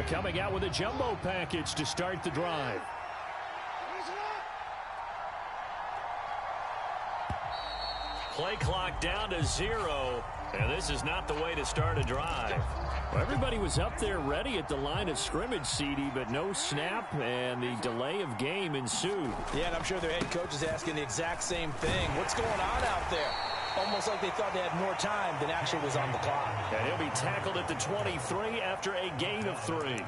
Coming out with a jumbo package to start the drive. Play clock down to 0. And this is not the way to start a drive. Well, everybody was up there ready at the line of scrimmage, CD, but no snap, and the delay of game ensued. Yeah, and I'm sure their head coach is asking the exact same thing. What's going on out there? Almost like they thought they had more time than actually was on the clock. And he'll be tackled at the 23 after a gain of 3.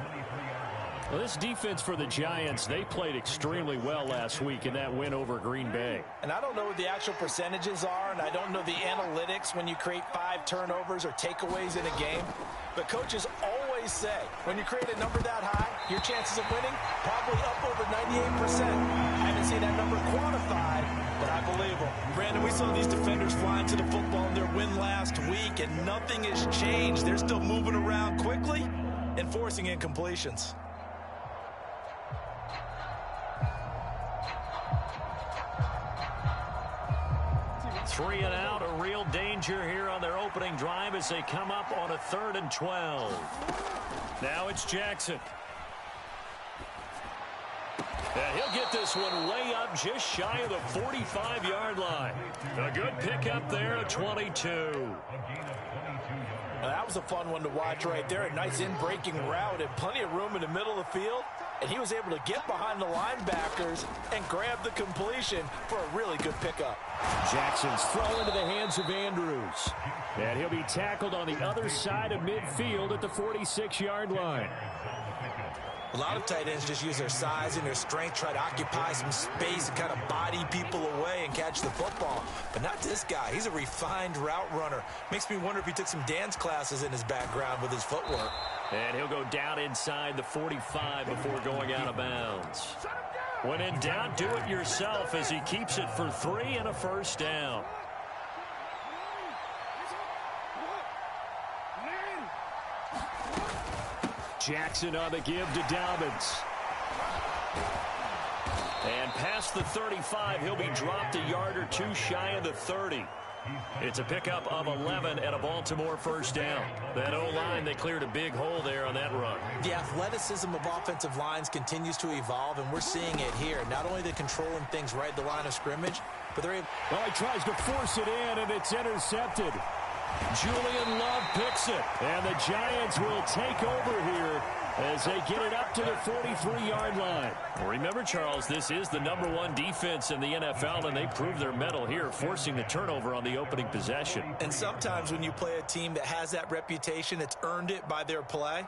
Well, this defense for the Giants, they played extremely well last week in that win over Green Bay. And I don't know what the actual percentages are, and I don't know the analytics when you create 5 turnovers or takeaways in a game. But coaches always say, when you create a number that high, your chances of winning probably up over 98%. I haven't seen that number quantified, but I believe them. Brandon, we saw these defenders flying to the football in their win last week, and nothing has changed. They're still moving around quickly and forcing incompletions. 3 and out, a real danger here on their opening drive as they come up on a 3rd and 12. Now it's Jackson. And he'll get this one way up just shy of the 45-yard line. A good pickup there at 22. That was a fun one to watch right there. A nice in-breaking route and plenty of room in the middle of the field. And he was able to get behind the linebackers and grab the completion for a really good pickup. Jackson's throw into the hands of Andrews. And he'll be tackled on the other side of midfield at the 46-yard line. A lot of tight ends just use their size and their strength, try to occupy some space and kind of body people away and catch the football. But not this guy. He's a refined route runner. Makes me wonder if he took some dance classes in his background with his footwork. And he'll go down inside the 45 before going out of bounds. When in doubt, do it yourself as he keeps it for 3 and a first down. Jackson on the give to Dobbins. And past the 35, he'll be dropped a yard or 2 shy of the 30. It's a pickup of 11 and a Baltimore first down. That O-line, they cleared a big hole there on that run. The athleticism of offensive lines continues to evolve, and we're seeing it here. Not only they're controlling things right at the line of scrimmage, but they're able... Well, he tries to force it in, and it's intercepted. Julian Love picks it, and the Giants will take over here as they get it up to the 43-yard line. Remember, Charles, this is the #1 defense in the NFL, and they prove their mettle here, forcing the turnover on the opening possession. And sometimes when you play a team that has that reputation, that's earned it by their play,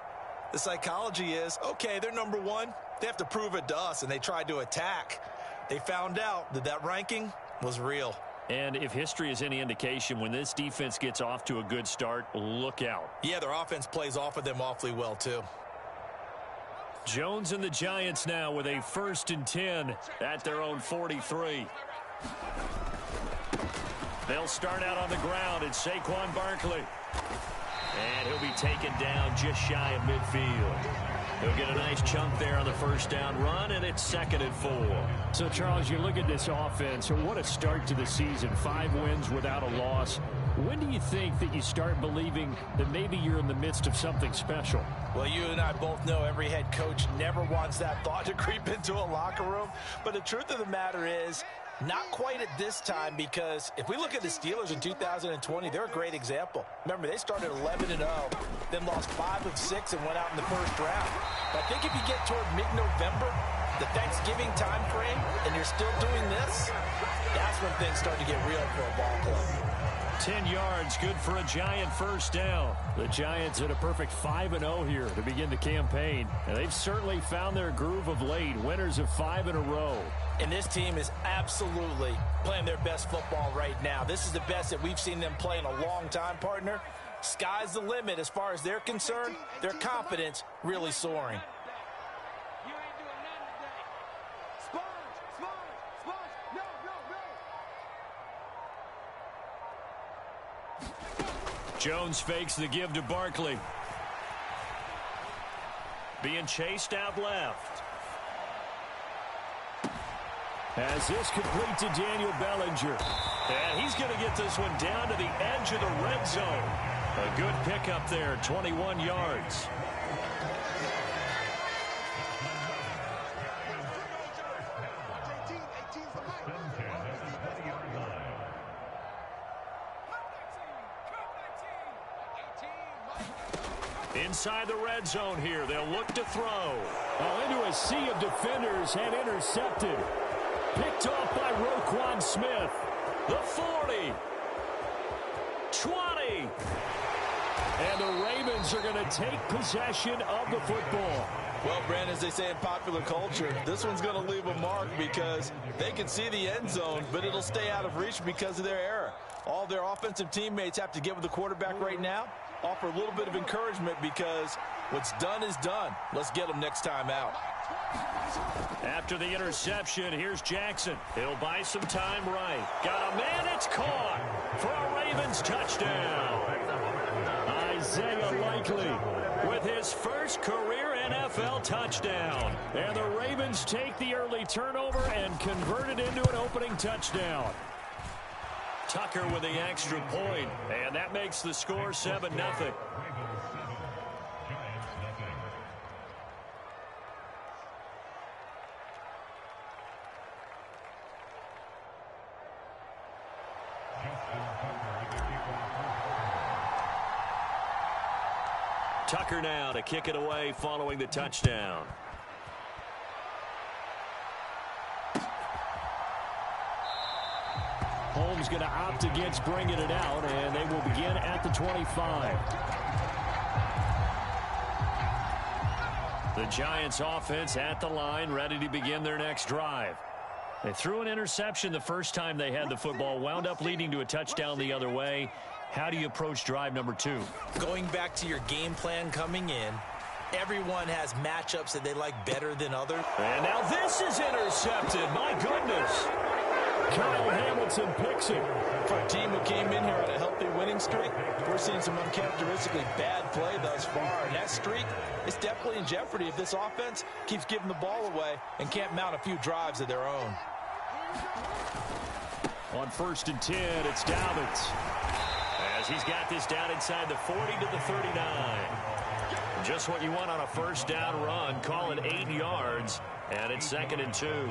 the psychology is, okay, they're #1. They have to prove it to us, and they tried to attack. They found out that that ranking was real. And if history is any indication, when this defense gets off to a good start, look out. Yeah, their offense plays off of them awfully well, too. Jones and the Giants now with a 1st and 10 at their own 43. They'll start out on the ground. It's Saquon Barkley. And he'll be taken down just shy of midfield. He'll get a nice chunk there on the first down run, and it's 2nd and 4. So, Charles, you look at this offense, and what a start to the season. 5 wins without a loss. When do you think that you start believing that maybe you're in the midst of something special? Well, you and I both know every head coach never wants that thought to creep into a locker room. But the truth of the matter is, not quite at this time, because if we look at the Steelers in 2020, they're a great example. Remember, they started 11-0, then lost 5 of 6 and went out in the first round. But I think if you get toward mid-November, the Thanksgiving time frame, and you're still doing this, that's when things start to get real for a ball club. 10 yards, good for a Giant first down. The Giants at a perfect 5-0 here to begin the campaign. And they've certainly found their groove of late, winners of 5 in a row. And this team is absolutely playing their best football right now. This is the best that we've seen them play in a long time, partner. Sky's the limit as far as they're concerned. Their confidence really soaring. Jones fakes the give to Barkley. Being chased out left. As this complete to Daniel Bellinger. And he's going to get this one down to the edge of the red zone. A good pickup there, 21 yards. Inside the red zone here. They'll look to throw. Into a sea of defenders and intercepted. Picked off by Roquan Smith. The 40. 20. And the Ravens are going to take possession of the football. Well, Brandon, as they say in popular culture, this one's going to leave a mark because they can see the end zone, but it'll stay out of reach because of their error. All their offensive teammates have to get with the quarterback right now, offer a little bit of encouragement because what's done is done. Let's get them next time out. After the interception, here's Jackson. He'll buy some time right. Got a man, it's caught for a Ravens touchdown. Isaiah Likely with his first career NFL touchdown. And the Ravens take the early turnover and convert it into an opening touchdown. Tucker with the extra point, and that makes the score 7-0. Tucker now to kick it away following the touchdown. Holmes going to opt against bringing it out, and they will begin at the 25. The Giants offense at the line, ready to begin their next drive. They threw an interception the first time they had the football, wound up leading to a touchdown the other way. How do you approach drive number 2? Going back to your game plan coming in, everyone has matchups that they like better than others. And now this is intercepted. My goodness. Kyle Hamilton picks it. For a team who came in here on a healthy winning streak, we're seeing some uncharacteristically bad play thus far. And that streak is definitely in jeopardy if this offense keeps giving the ball away and can't mount a few drives of their own. On 1st and 10, it's Dobbins. As he's got this down inside the 40 to the 39. Just what you want on a first down run. Call it 8 yards, and it's 2nd and 2.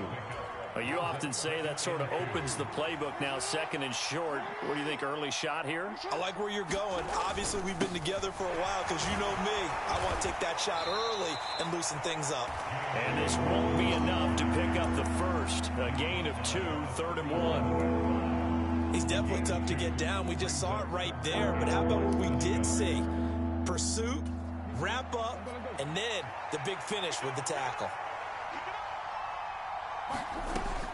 You often say that sort of opens the playbook now, 2nd and short. What do you think, early shot here? I like where you're going. Obviously, we've been together for a while because you know me. I want to take that shot early and loosen things up. And this won't be enough to pick up the first. A gain of 2, 3rd and 1. He's definitely tough to get down. We just saw it right there. But how about what we did see? Pursuit, wrap up, and then the big finish with the tackle.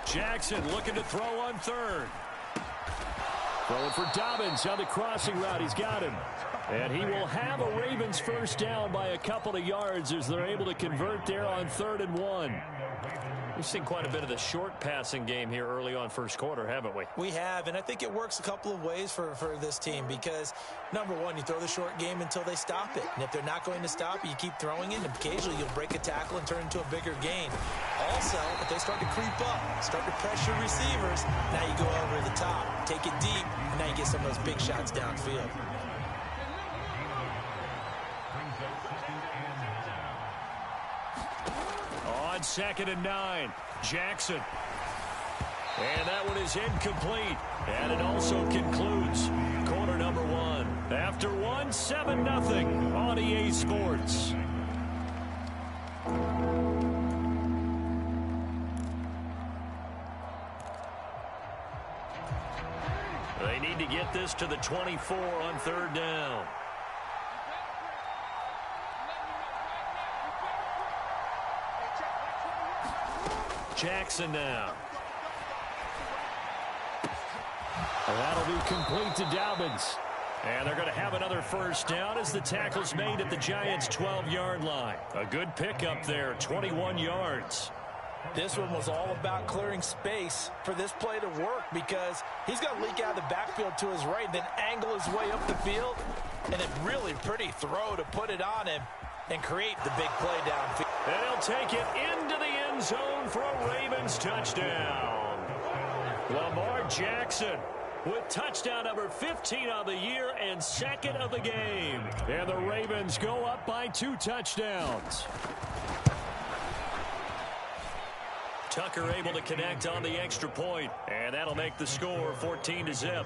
Jackson looking to throw on 3rd. Throwing for Dobbins on the crossing route. He's got him. And he will have a Ravens first down by a couple of yards as they're able to convert there on 3rd and 1. We've seen quite a bit of the short passing game here early on first quarter, haven't we? We have, and I think it works a couple of ways for this team because, number one, you throw the short game until they stop it. And if they're not going to stop it, you keep throwing it, and occasionally you'll break a tackle and turn it into a bigger gain. Also, if they start to creep up, start to pressure receivers, now you go over the top, take it deep, and now you get some of those big shots downfield. On 2nd and 9, Jackson. And that one is incomplete. And it also concludes quarter number 1. After 1, 7-0 on EA Sports. They need to get this to the 24 on 3rd down. Jackson now. That'll be complete to Dobbins. And they're going to have another first down as the tackle's made at the Giants' 12-yard line. A good pickup there, 21 yards. This one was all about clearing space for this play to work because he's got to leak out of the backfield to his right, then angle his way up the field, and a really pretty throw to put it on him and create the big play downfield. And he'll take it into the end zone for a Ravens touchdown. Lamar Jackson with touchdown number 15 on the year and 2nd of the game. And the Ravens go up by 2 touchdowns. Tucker able to connect on the extra point, and that'll make the score 14-0.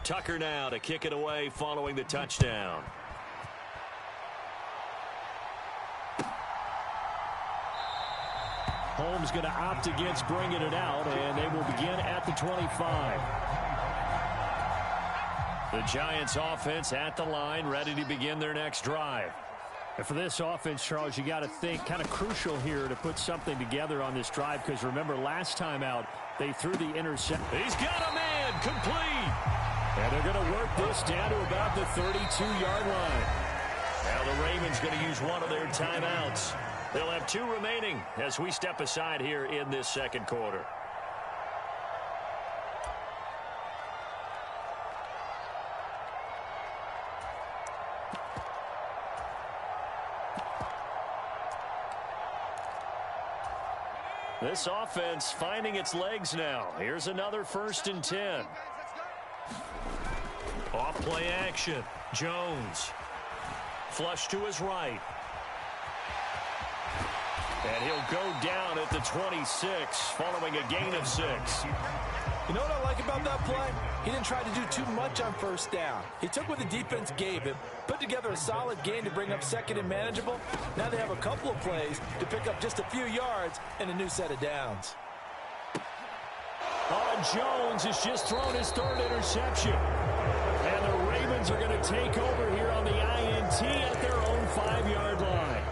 Tucker now to kick it away following the touchdown. Holmes going to opt against bringing it out, and they will begin at the 25. The Giants offense at the line, ready to begin their next drive. And for this offense, Charles, you got to think kind of crucial here to put something together on this drive, because remember last time out they threw the interception. He's got a man complete. And they're going to work this down to about the 32-yard line. Now the Ravens going to use one of their timeouts. They'll have 2 remaining as we step aside here in this second quarter. This offense finding its legs now. Here's another 1st and 10. Off play action. Jones. Flush to his right. And he'll go down at the 26 following a gain of 6. You know what I like about that play? He didn't try to do too much on 1st down. He took what the defense gave him, put together a solid game to bring up 2nd and manageable. Now they have a couple of plays to pick up just a few yards and a new set of downs. Jones has just thrown his 3rd interception. And the Ravens are going to take over here on the INT at their own 5-yard line.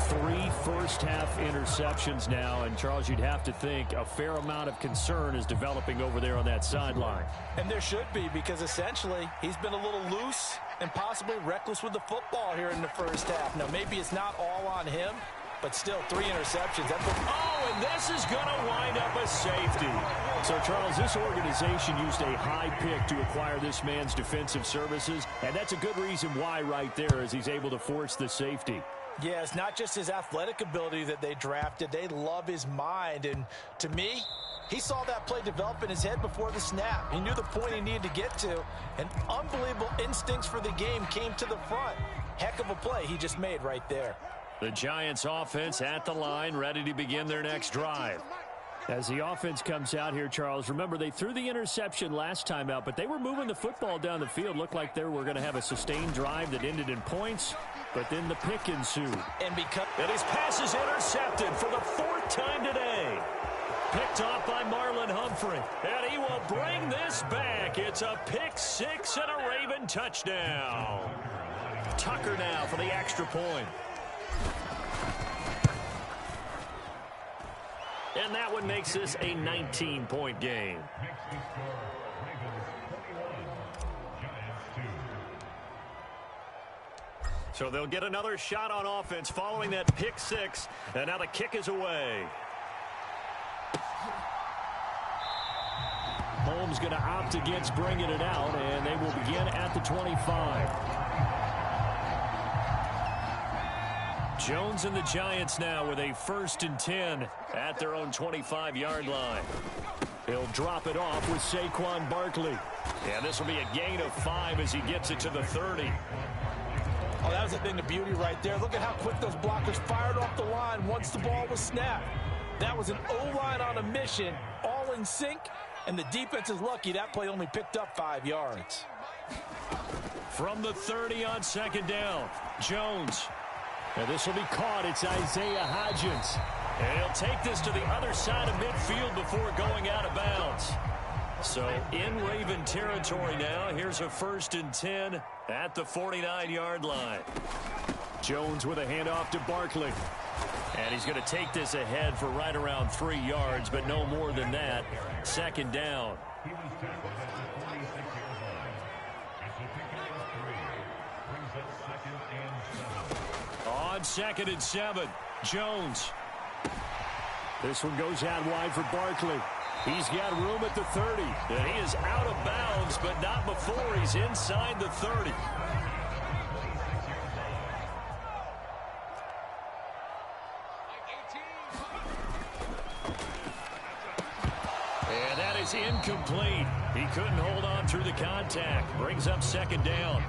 3 first-half interceptions now, and Charles, you'd have to think a fair amount of concern is developing over there on that sideline. And there should be, because essentially he's been a little loose and possibly reckless with the football here in the 1st half. Now, maybe it's not all on him, but still 3 interceptions. And this is going to wind up a safety. So, Charles, this organization used a high pick to acquire this man's defensive services, and that's a good reason why right there, as he's able to force the safety. Yeah, it's not just his athletic ability that they drafted. They love his mind. And to me, he saw that play develop in his head before the snap. He knew the point he needed to get to. And unbelievable instincts for the game came to the front. Heck of a play he just made right there. The Giants offense at the line, ready to begin their next drive. As the offense comes out here, Charles, remember they threw the interception last time out, but they were moving the football down the field. Looked like they were going to have a sustained drive that ended in points, but then the pick ensued. And his pass is intercepted for the 4th time today. Picked off by Marlon Humphrey. And he will bring this back. It's a pick 6 and a Raven touchdown. Tucker now for the extra point. And that one makes this a 19-point game. So they'll get another shot on offense following that pick 6. And now the kick is away. Holmes going to opt against bringing it out, and they will begin at the 25. Jones and the Giants now with a 1st and 10 at their own 25-yard line. He'll drop it off with Saquon Barkley. And this will be a gain of 5 as he gets it to the 30. Oh, that was a thing of beauty right there. Look at how quick those blockers fired off the line once the ball was snapped. That was an O-line on a mission, all in sync, and the defense is lucky that play only picked up 5 yards. From the 30 on 2nd down, Jones. And this will be caught. It's Isaiah Hodgins. And he'll take this to the other side of midfield before going out of bounds. So in Raven territory now. Here's a 1st and 10 at the 49-yard line. Jones with a handoff to Barkley. And he's going to take this ahead for right around 3 yards, but no more than that. 2nd down. On 2nd and 7, Jones. This one goes out wide for Barkley. He's got room at the 30. And he is out of bounds, but not before he's inside the 30. And that is incomplete. He couldn't hold on through the contact. Brings up 2nd down.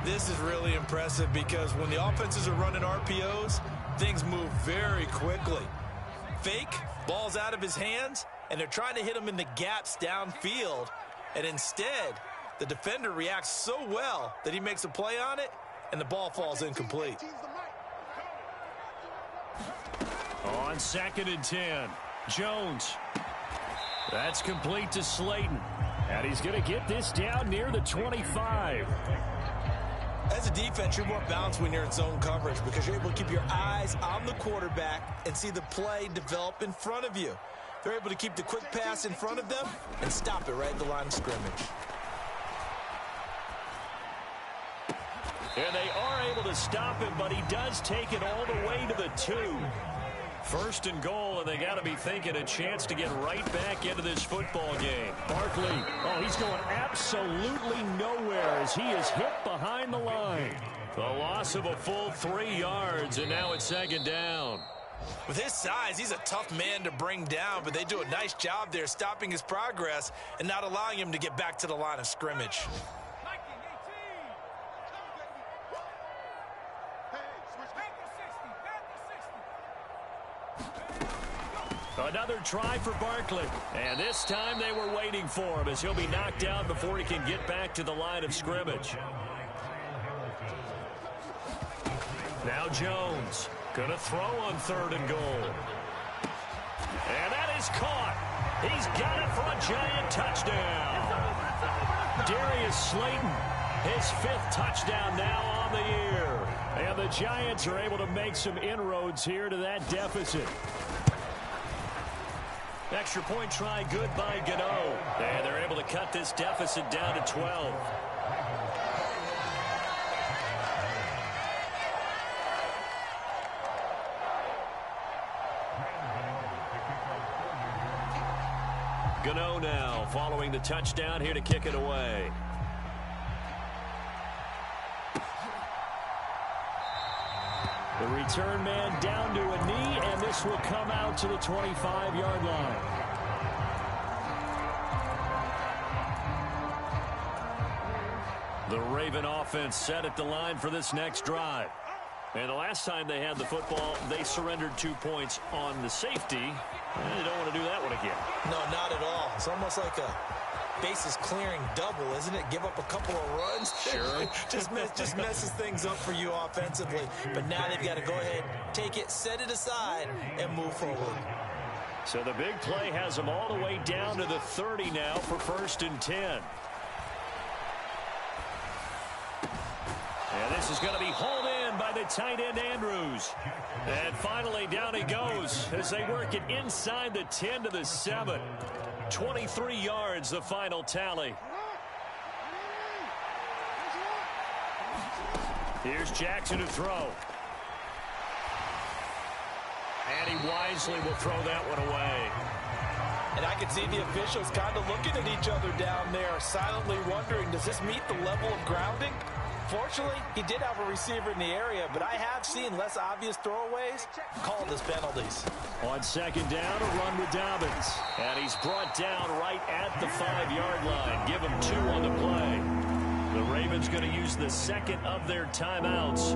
This is really impressive because when the offenses are running RPOs, things move very quickly. Fake, ball's out of his hands, and they're trying to hit him in the gaps downfield. And instead, The defender reacts so well that he makes a play on it, and the ball falls incomplete. On 2nd and 10, Jones. That's complete to Slayton. And he's going to get this down near the 25. As a defense, you're more balanced when you're in zone coverage because you're able to keep your eyes on the quarterback and see the play develop in front of you. They're able to keep the quick pass in front of them and stop it right at the line of scrimmage. And they are able to stop him, but he does take it all the way to the 2. 1st and goal, and they got to be thinking a chance to get right back into this football game. Barkley, oh, he's going absolutely nowhere as he is hit behind the line. The loss of a full 3 yards, and now it's 2nd down. With his size, he's a tough man to bring down, but they do a nice job there stopping his progress and not allowing him to get back to the line of scrimmage. Another try for Barkley. And this time they were waiting for him as he'll be knocked down before he can get back to the line of scrimmage. Now Jones going to throw on 3rd and goal. And that is caught. He's got it for a giant touchdown. Darius Slayton, his 5th touchdown now on the year. And the Giants are able to make some inroads here to that deficit. Extra point try good by Gano. And they're able to cut this deficit down to 12. Gano now following the touchdown here to kick it away. The return man down to a knee, and this will come out to the 25-yard line. The Raven offense set at the line for this next drive. And the last time they had the football, they surrendered 2 points on the safety. And they don't want to do that one again. No, not at all. It's almost like a bases clearing double, isn't it? Give up a couple of runs. Sure. just messes things up for you offensively. But now they've got to go ahead, take it, set it aside, and move forward. So the big play has them all the way down to the 30 now for 1st and 10. And this is going to be hauled in by the tight end Andrews. And finally down he goes as they work it inside the 10 to the 7. 23 yards, the final tally. Here's Jackson to throw. And he wisely will throw that one away. And I can see the officials kind of looking at each other down there, silently wondering, does this meet the level of grounding? Fortunately, he did have a receiver in the area, but I have seen less obvious throwaways called as penalties. On 2nd down, a run with Dobbins. And he's brought down right at the 5-yard line. Give him 2 on the play. The Ravens going to use the 2nd of their timeouts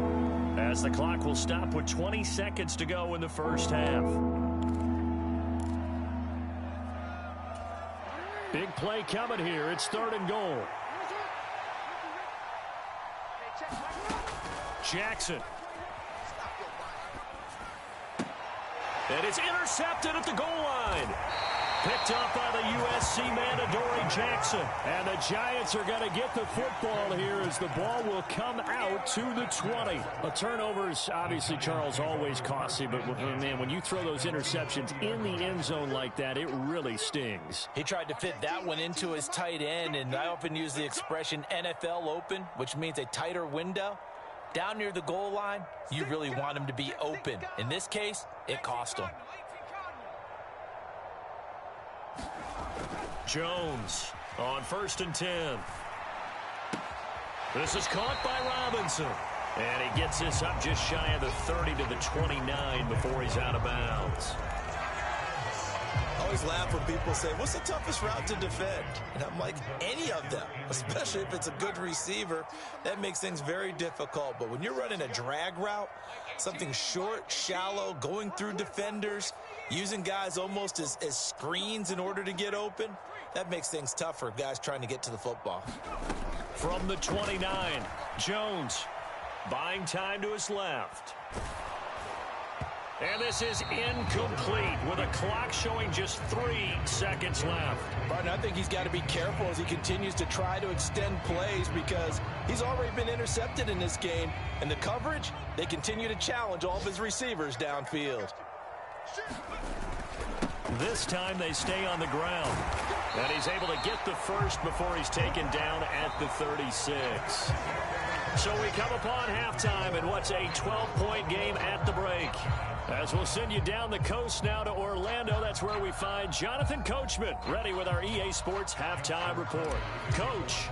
as the clock will stop with 20 seconds to go in the first half. Big play coming here. It's 3rd and goal. Jackson. And it's intercepted at the goal line. Picked up by the USC man, Adoree Jackson. And the Giants are going to get the football here as the ball will come out to the 20. A turnover is obviously, Charles, always costly. But, man, when you throw those interceptions in the end zone like that, it really stings. He tried to fit that one into his tight end, and I often use the expression NFL open, which means a tighter window. Down near the goal line, you really want him to be open. In this case, it cost him. Jones on 1st and 10. This is caught by Robinson. And he gets this up just shy of the 30 to the 29 before he's out of bounds. I always laugh when people say, what's the toughest route to defend? And I'm like, any of them, especially if it's a good receiver. That makes things very difficult. But when you're running a drag route, something short, shallow, going through defenders, using guys almost as screens in order to get open, that makes things tough for guys trying to get to the football. From the 29, Jones buying time to his left. And this is incomplete with a clock showing just 3 seconds left. Martin, I think he's got to be careful as he continues to try to extend plays because he's already been intercepted in this game. And the coverage, they continue to challenge all of his receivers downfield. This time they stay on the ground. And he's able to get the first before he's taken down at the 36. So we come upon halftime in what's a 12-point game at the break. As we'll send you down the coast now to Orlando, that's where we find Jonathan Coachman, ready with our EA Sports Halftime Report. Coach.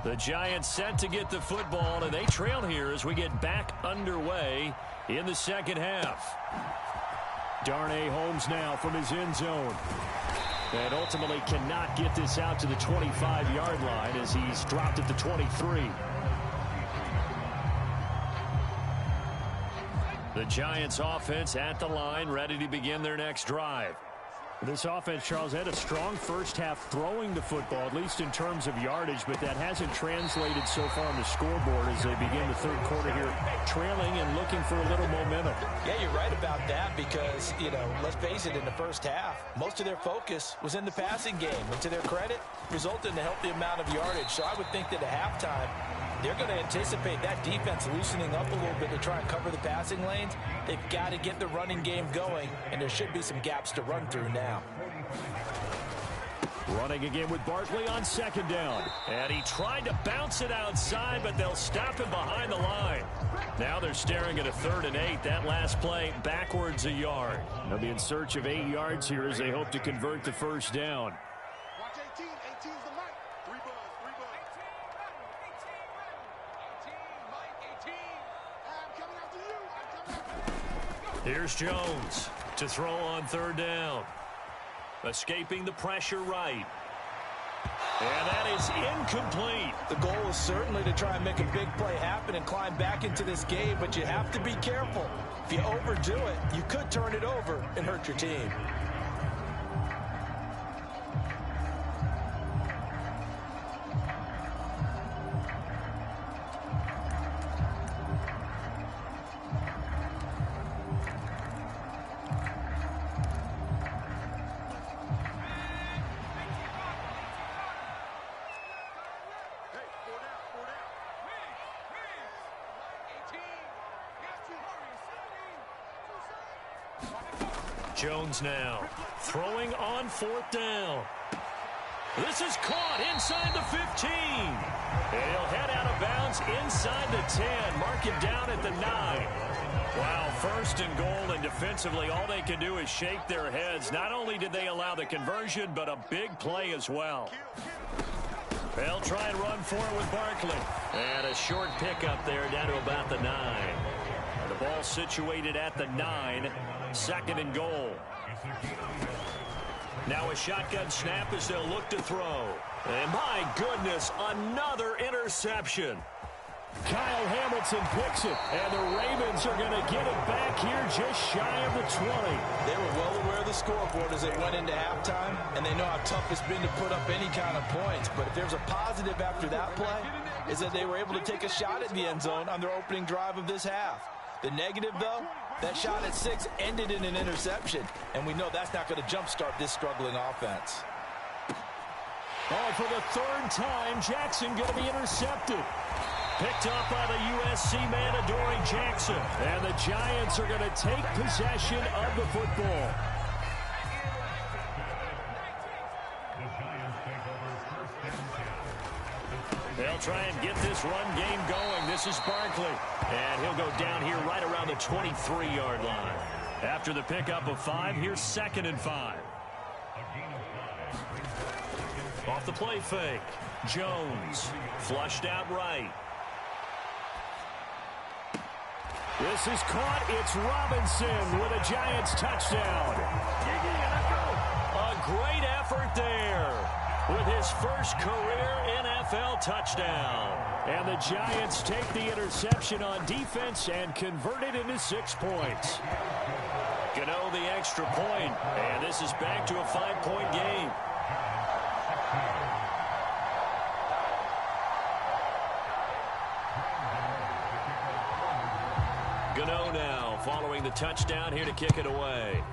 The Giants set to get the football, and they trail here as we get back underway in the second half. Darnay Holmes now from his end zone. And ultimately cannot get this out to the 25-yard line as he's dropped at the 23. The Giants offense at the line, ready to begin their next drive. This offense, Charles, had a strong first half throwing the football, at least in terms of yardage, but that hasn't translated so far on the scoreboard as they begin the third quarter here, trailing and looking for a little momentum. Yeah, you're right about that because, let's face it, in the first half, most of their focus was in the passing game. And to their credit, resulted in a healthy amount of yardage. So I would think that at halftime, they're going to anticipate that defense loosening up a little bit to try and cover the passing lanes. They've got to get the running game going, and there should be some gaps to run through now. Running again with Barkley on second down. And he tried to bounce it outside, but they'll stop him behind the line. Now they're staring at a 3rd and 8. That last play backwards a yard. They'll be in search of 8 yards here as they hope to convert the first down. Watch 18. 18's the mic. 3 buzz. 3 buzz. 18, Mike. 18. I'm coming after you. I'm coming after you. Here's Jones to throw on 3rd down. Escaping the pressure right. And that is incomplete. The goal is certainly to try and make a big play happen and climb back into this game, but you have to be careful. If you overdo it, you could turn it over and hurt your team. Jones now throwing on 4th down. This is caught inside the 15. And he'll head out of bounds inside the 10. Mark him down at the 9. Wow, 1st and goal, and defensively all they can do is shake their heads. Not only did they allow the conversion, but a big play as well. They'll try and run for it with Barkley. And a short pickup there down to about the 9. The ball situated at the 9. 2nd and goal. Now a shotgun snap as they'll look to throw. And my goodness, another interception. Kyle Hamilton picks it, and the Ravens are going to get it back here just shy of the 20. They were well aware of the scoreboard as they went into halftime, and they know how tough it's been to put up any kind of points. But if there's a positive after that play, is that they were able to take a shot at the end zone on their opening drive of this half. The negative, though, that shot at 6 ended in an interception, and we know that's not going to jumpstart this struggling offense. Oh, for the 3rd time, Jackson going to be intercepted. Picked up by the USC man, Adoree Jackson. And the Giants are going to take possession of the football. They'll try and get this run game going. This is Barkley. And he'll go down here right around the 23-yard line. After the pickup of 5, here's 2nd and 5. Off the play fake. Jones flushed out right. This is caught. It's Robinson with a Giants touchdown. A great effort there with his first career NFL touchdown. And the Giants take the interception on defense and convert it into 6 points. Gano the extra point, and this is back to a 5-point game. Gano now following the touchdown here to kick it away.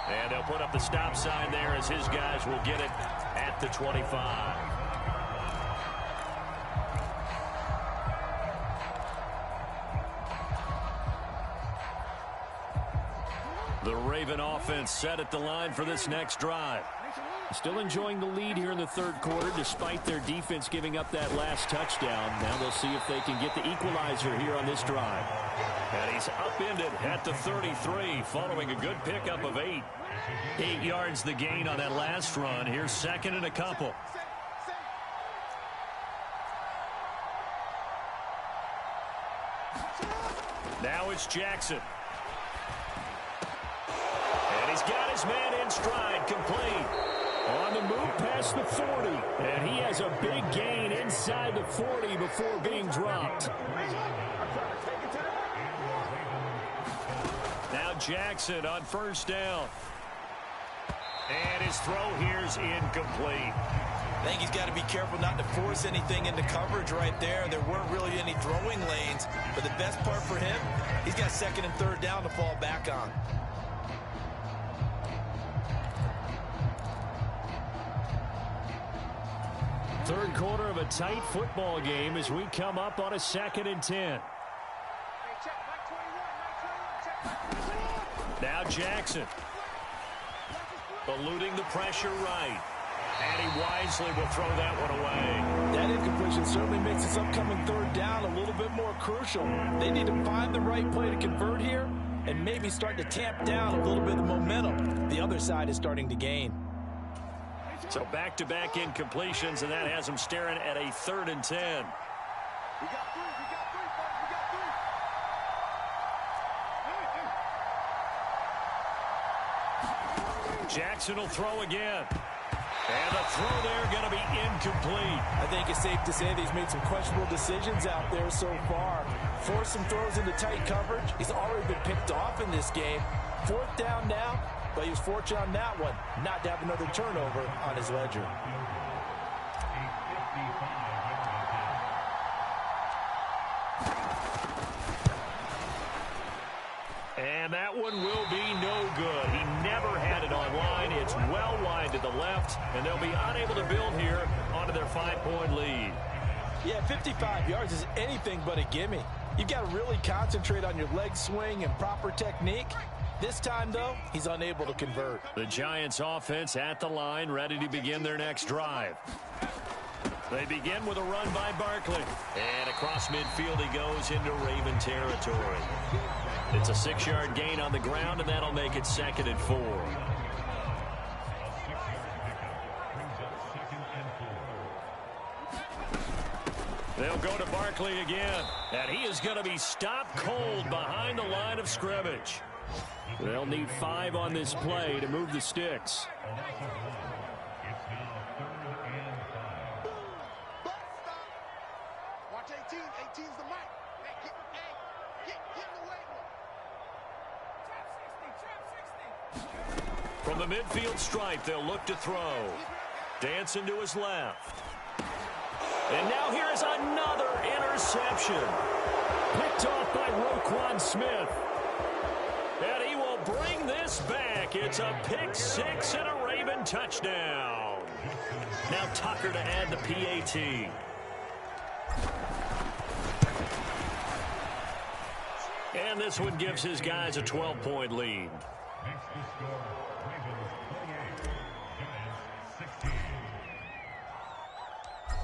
And they'll put up the stop sign there as his guys will get it at the 25. The Raven offense set at the line for this next drive. Still enjoying the lead here in the third quarter despite their defense giving up that last touchdown. Now they'll see if they can get the equalizer here on this drive. And he's upended at the 33 following a good pickup of 8. 8 yards the gain on that last run. Here's second and a couple. Now it's Jackson. And he's got his man in stride, complete. On the move past the 40. And he has a big gain inside the 40 before being dropped. Now Jackson on first down. And his throw here's incomplete. I think he's got to be careful not to force anything into coverage right there. There weren't really any throwing lanes. But the best part for him, he's got second and third down to fall back on. Third quarter of a tight football game as we come up on a 2nd and 10. Now Jackson. Eluding the pressure right. And he wisely will throw that one away. That incompletion certainly makes this upcoming third down a little bit more crucial. They need to find the right play to convert here and maybe start to tamp down a little bit of the momentum the other side is starting to gain. So back-to-back incompletions, and that has them staring at a 3rd and 10. We got three, fellas, we got three. Jackson will throw again. And the throw there going to be incomplete. I think it's safe to say that he's made some questionable decisions out there so far. Forced some throws into tight coverage. He's already been picked off in this game. 4th down now. But he was fortunate on that one, not to have another turnover on his ledger. And that one will be no good. He never had it online. It's well wide to the left, and they'll be unable to build here onto their 5-point lead. Yeah, 55 yards is anything but a gimme. You've got to really concentrate on your leg swing and proper technique. This time, though, he's unable to convert. The Giants offense at the line, ready to begin their next drive. They begin with a run by Barkley. And across midfield he goes into Raven territory. It's a 6-yard gain on the ground, and that'll make it 2nd and 4. They'll go to Barkley again. And he is going to be stopped cold behind the line of scrimmage. They'll need 5 on this play to move the sticks. Watch 18. 18's the mic. Hey, get in the way. Trap 60. From the midfield stripe, they'll look to throw. Dancing to his left. And now here's another interception. Picked off by Roquan Smith. And he will bring this back. It's a pick 6 and a Raven touchdown. Now Tucker to add the PAT. And this one gives his guys a 12-point lead.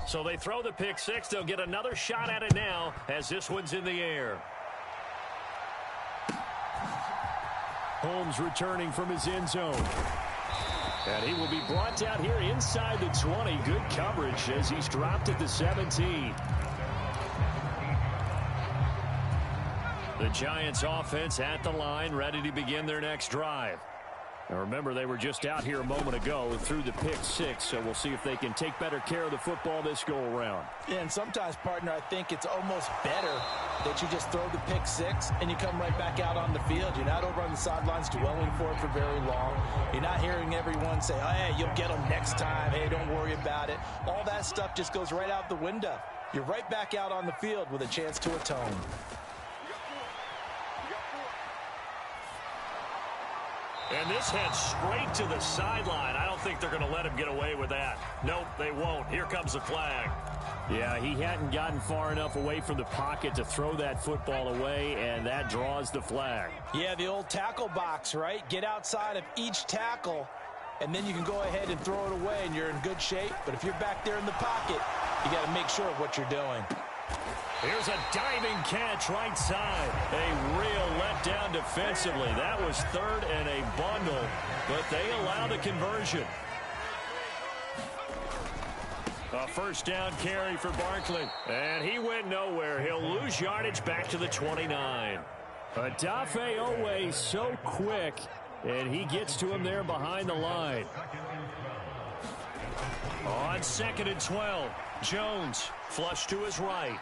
So they throw the pick 6. They'll get another shot at it now as this one's in the air. Holmes returning from his end zone. And he will be brought down here inside the 20. Good coverage as he's dropped at the 17. The Giants offense at the line, ready to begin their next drive. Now remember, they were just out here a moment ago through the pick six, so we'll see if they can take better care of the football this go-around. Yeah, and sometimes, partner, I think it's almost better that you just throw the pick six and you come right back out on the field. You're not over on the sidelines dwelling for it for very long. You're not hearing everyone say, oh, hey, you'll get them next time. Hey, don't worry about it. All that stuff just goes right out the window. You're right back out on the field with a chance to atone. And this heads straight to the sideline. I don't think they're going to let him get away with that. Nope, they won't. Here comes the flag. Yeah, he hadn't gotten far enough away from the pocket to throw that football away, and that draws the flag. Yeah, the old tackle box, right? Get outside of each tackle, and then you can go ahead and throw it away, and you're in good shape. But if you're back there in the pocket, you got to make sure of what you're doing. Here's a diving catch right side. A real letdown defensively. That was third and a bundle, but they allow the conversion. A first down carry for Barkley. And he went nowhere. He'll lose yardage back to the 29. Odafe Oweh so quick, and he gets to him there behind the line. On 2nd and 12, Jones flush to his right.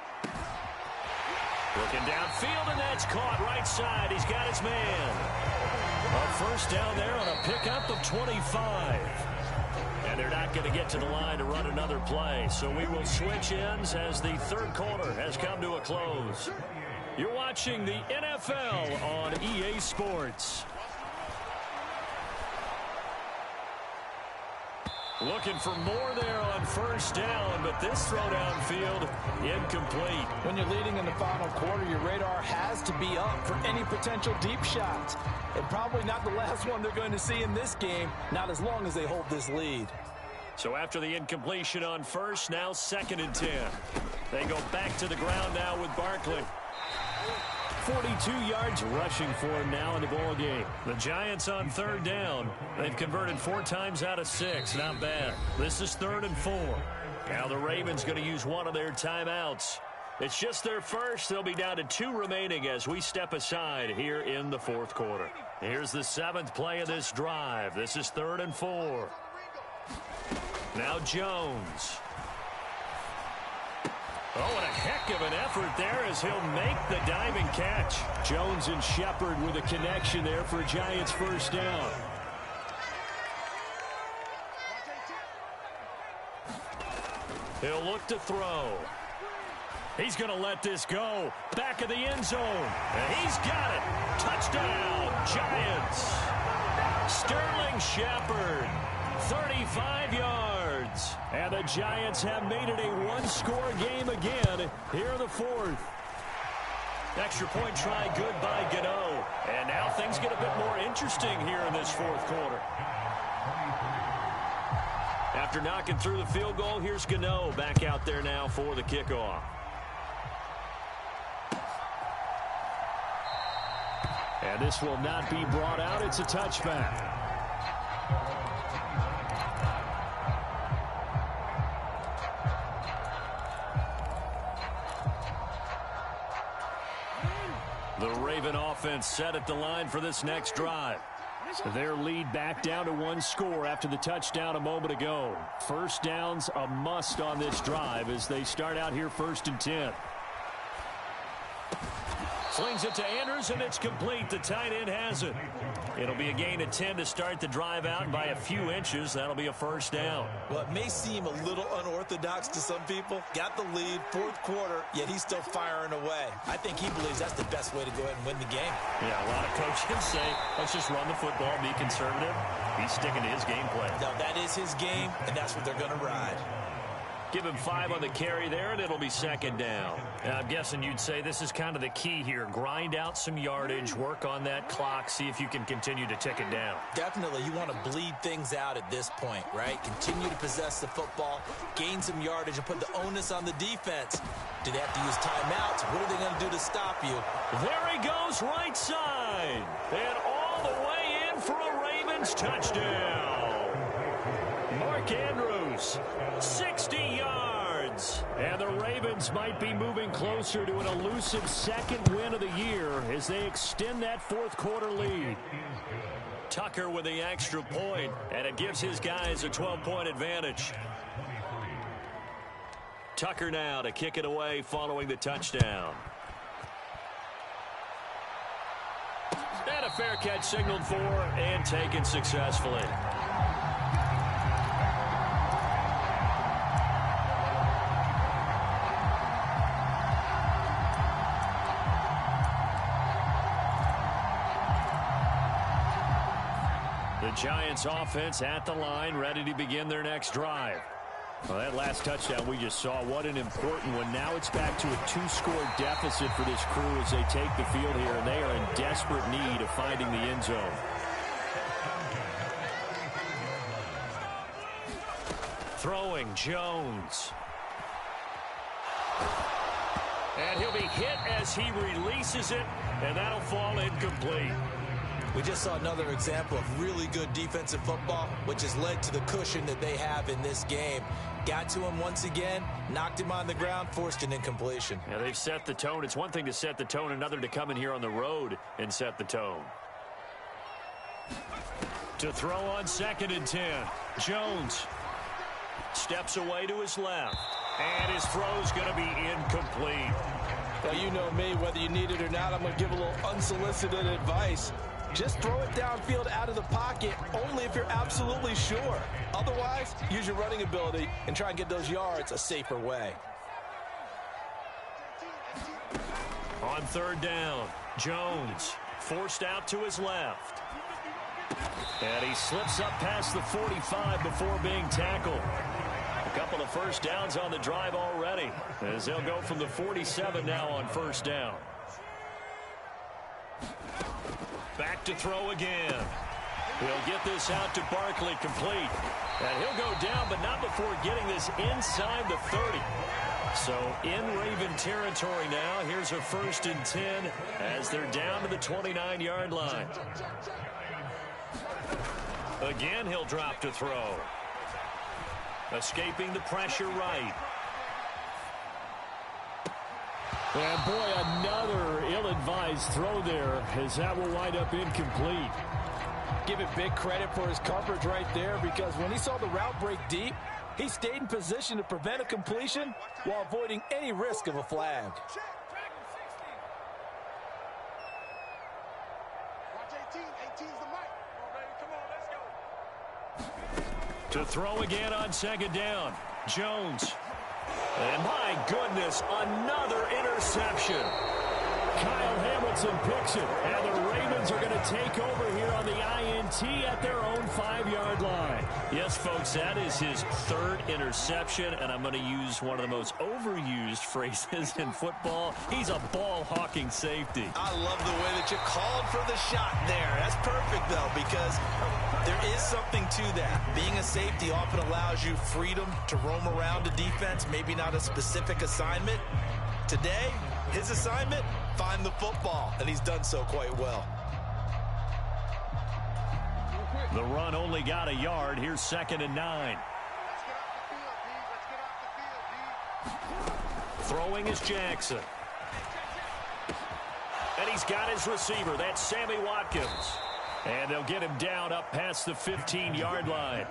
Looking downfield, and that's caught right side. He's got his man. A first down there on a pickup of 25. And they're not going to get to the line to run another play. So we will switch ends as the third quarter has come to a close. You're watching the NFL on EA Sports. Looking for more there on first down, but this throw downfield incomplete. When you're leading in the final quarter, your radar has to be up for any potential deep shots. And probably not the last one they're going to see in this game, not as long as they hold this lead. So after the incompletion on first, now 2nd and 10. They go back to the ground now with Barkley. 42 yards rushing for him now in the ball game. The Giants on third down. They've converted 4 times out of 6. Not bad. This is 3rd and 4. Now the Ravens going to use one of their timeouts. It's just their first. They'll be down to 2 remaining as we step aside here in the 4th quarter. Here's the 7th play of this drive. This is 3rd and 4. Now Jones. Oh, and a heck of an effort there as he'll make the diving catch. Jones and Shepard with a connection there for Giants first down. He'll look to throw. He's going to let this go. Back of the end zone. And he's got it. Touchdown, Giants. Sterling Shepard, 35 yards. And the Giants have made it a one-score game again here in the 4th. Extra point try good by Gano. And now things get a bit more interesting here in this 4th quarter. After knocking through the field goal, here's Gano back out there now for the kickoff. And this will not be brought out. It's a touchback. The Raven offense set at the line for this next drive. Their lead back down to 1 score after the touchdown a moment ago. First down's a must on this drive as they start out here 1st and 10. Slings it to Andrews, and it's complete. The tight end has it. It'll be a gain of 10 to start the drive out, and by a few inches, that'll be a first down. Well, it may seem a little unorthodox to some people. Got the lead, 4th quarter, yet he's still firing away. I think he believes that's the best way to go ahead and win the game. Yeah, a lot of coaches say, let's just run the football, be conservative. He's sticking to his game plan. Now, that is his game, and that's what they're going to ride. Give him 5 on the carry there, and it'll be 2nd down. And I'm guessing you'd say this is kind of the key here. Grind out some yardage, work on that clock, see if you can continue to tick it down. Definitely. You want to bleed things out at this point, right? Continue to possess the football, gain some yardage, and put the onus on the defense. Do they have to use timeouts? What are they going to do to stop you? There he goes, right side. And all the way in for a Ravens touchdown. Mark Andrews, 60 yards. And the Ravens might be moving closer to an elusive 2nd win of the year as they extend that 4th quarter lead. Tucker with the extra point, and it gives his guys a 12-point advantage. Tucker now to kick it away following the touchdown. And a fair catch signaled for and taken successfully. The Giants offense at the line, ready to begin their next drive. Well, that last touchdown we just saw, what an important one. Now it's back to a 2-score deficit for this crew as they take the field here, and they are in desperate need of finding the end zone. Throwing, Jones. And he'll be hit as he releases it, and that'll fall incomplete. We just saw another example of really good defensive football, which has led to the cushion that they have in this game. Got to him once again, knocked him on the ground, forced an incompletion. Yeah, they've set the tone. It's one thing to set the tone, another to come in here on the road and set the tone. To throw on 2nd and 10. Jones steps away to his left, and his throw's going to be incomplete. Well, you know me, whether you need it or not, I'm going to give a little unsolicited advice. Just throw it downfield out of the pocket only if you're absolutely sure. Otherwise, use your running ability and try and get those yards a safer way. On 3rd down, Jones forced out to his left. And he slips up past the 45 before being tackled. A couple of first downs on the drive already, as they'll go from the 47 now on 1st down. Back to throw again. He'll get this out to Barkley, complete. And he'll go down, but not before getting this inside the 30. So in Raven territory now. Here's a 1st and 10 as they're down to the 29-yard line. Again, he'll drop to throw. Escaping the pressure right. And boy, another ill-advised throw there, as that will wind up incomplete. Give it big credit for his coverage right there, because when he saw the route break deep, he stayed in position to prevent a completion while avoiding any risk of a flag. To throw again on 2nd down. Jones. And my goodness, another interception. Kyle Hamilton picks it, and the Ravens are going to take over here on the INT at their own 5-yard line. Yes, folks, that is his 3rd interception, and I'm going to use one of the most overused phrases in football. He's a ball-hawking safety. I love the way that you called for the shot there. That's perfect, though, because there is something to that. Being a safety often allows you freedom to roam around a defense, maybe not a specific assignment. Today, his assignment, find the football, and he's done so quite well. The run only got a yard. Here's 2nd and 9. Throwing is Jackson. And he's got his receiver. That's Sammy Watkins. And they'll get him down up past the 15-yard line.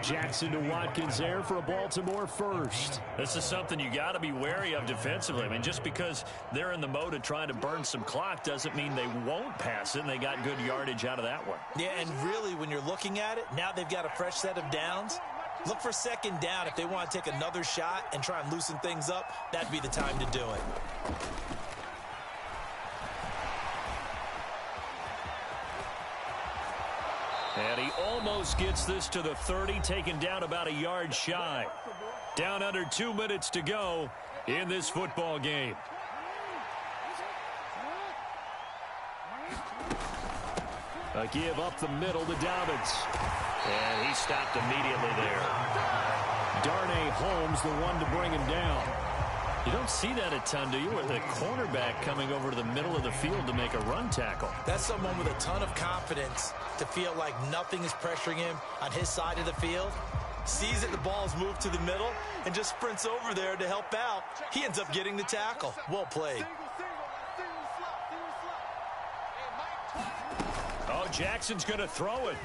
Jackson to Watkins there for a Baltimore first. This is something you got to be wary of defensively. I mean, just because they're in the mode of trying to burn some clock doesn't mean they won't pass it, and they got good yardage out of that one. Yeah, and really, when you're looking at it, now they've got a fresh set of downs. Look for 2nd down. If they want to take another shot and try and loosen things up, that'd be the time to do it. And he almost gets this to the 30, taken down about a yard shy. Down under 2 minutes to go in this football game. A give up the middle to Dobbins. And he stopped immediately there. Darnay Holmes, the one to bring him down. You don't see that a ton, do you? With a cornerback coming over to the middle of the field to make a run tackle. That's someone with a ton of confidence to feel like nothing is pressuring him on his side of the field. Sees that the ball's moved to the middle and just sprints over there to help out. He ends up getting the tackle. Well played. Oh, Jackson's going to throw it.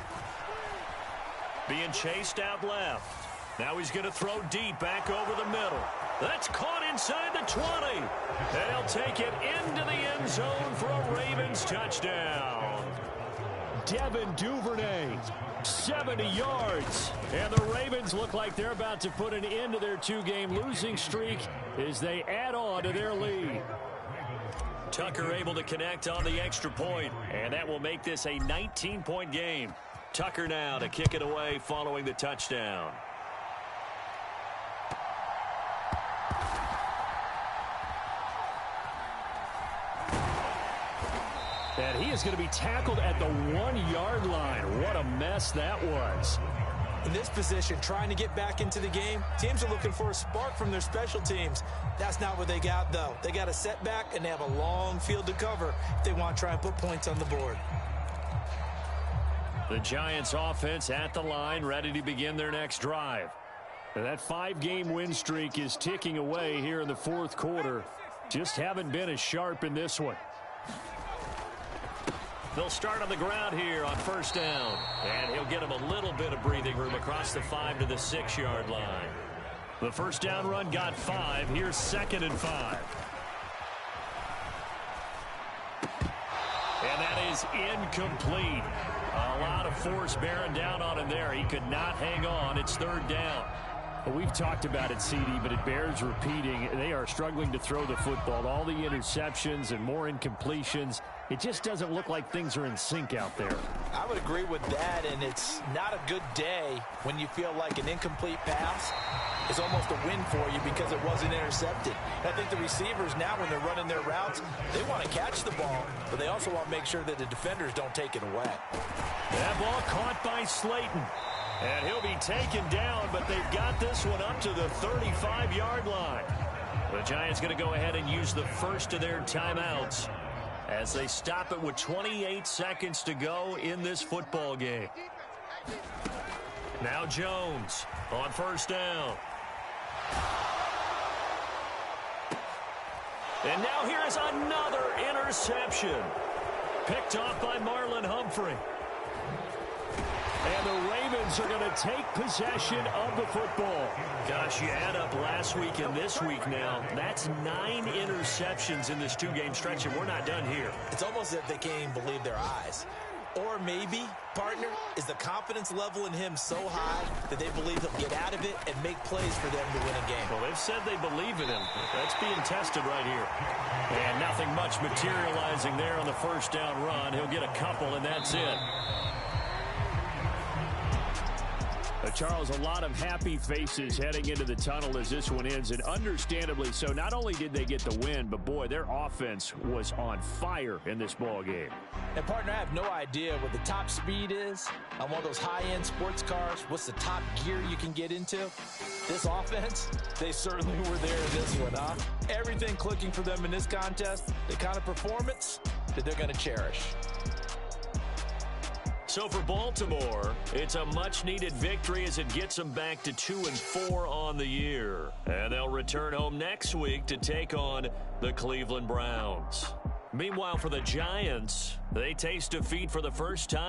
Being chased out left. Now he's going to throw deep back over the middle. That's caught inside the 20. And he'll take it into the end zone for a Ravens touchdown. Devin Duvernay, 70 yards. And the Ravens look like they're about to put an end to their two-game losing streak as they add on to their lead. Tucker able to connect on the extra point, and that will make this a 19-point game. Tucker now to kick it away following the touchdown. And he is going to be tackled at the 1-yard line. What a mess that was. In this position, trying to get back into the game, teams are looking for a spark from their special teams. That's not what they got, though. They got a setback, and they have a long field to cover if they want to try and put points on the board. The Giants offense at the line, ready to begin their next drive. And that 5-game win streak is ticking away here in the fourth quarter. Just haven't been as sharp in this one. They'll start on the ground here on first down. And he'll get him a little bit of breathing room across the 5 to the 6-yard line. The first down run got 5. Here's 2nd and 5. And that is incomplete. A lot of force bearing down on him there. He could not hang on. It's 3rd down. Well, we've talked about it, CD, but it bears repeating. They are struggling to throw the football. All the interceptions and more incompletions. It just doesn't look like things are in sync out there. I would agree with that, and it's not a good day when you feel like an incomplete pass is almost a win for you because it wasn't intercepted. And I think the receivers now, when they're running their routes, they want to catch the ball, but they also want to make sure that the defenders don't take it away. That ball caught by Slayton. And he'll be taken down, but they've got this one up to the 35-yard line. The Giants going to go ahead and use the first of their timeouts as they stop it with 28 seconds to go in this football game. Now Jones on first down. And now here is another interception. Picked off by Marlon Humphrey. And the Ravens are going to take possession of the football. Gosh, you add up last week and this week now. That's 9 interceptions in this 2-game stretch, and we're not done here. It's almost as if they can't even believe their eyes. Or maybe, partner, is the confidence level in him so high that they believe he'll get out of it and make plays for them to win a game. Well, they've said they believe in him. That's being tested right here. And nothing much materializing there on the first down run. He'll get a couple, and that's it. Charles, a lot of happy faces heading into the tunnel as this one ends, and understandably so. Not only did they get the win, but boy, their offense was on fire in this ball game. And partner, I have no idea what the top speed is on one of those high-end sports cars. What's the top gear you can get into? This offense, they certainly were there in this one, huh? Everything clicking for them in this contest, the kind of performance that they're going to cherish. So for Baltimore, it's a much-needed victory as it gets them back to 2-4 on the year. And they'll return home next week to take on the Cleveland Browns. Meanwhile, for the Giants, they taste defeat for the first time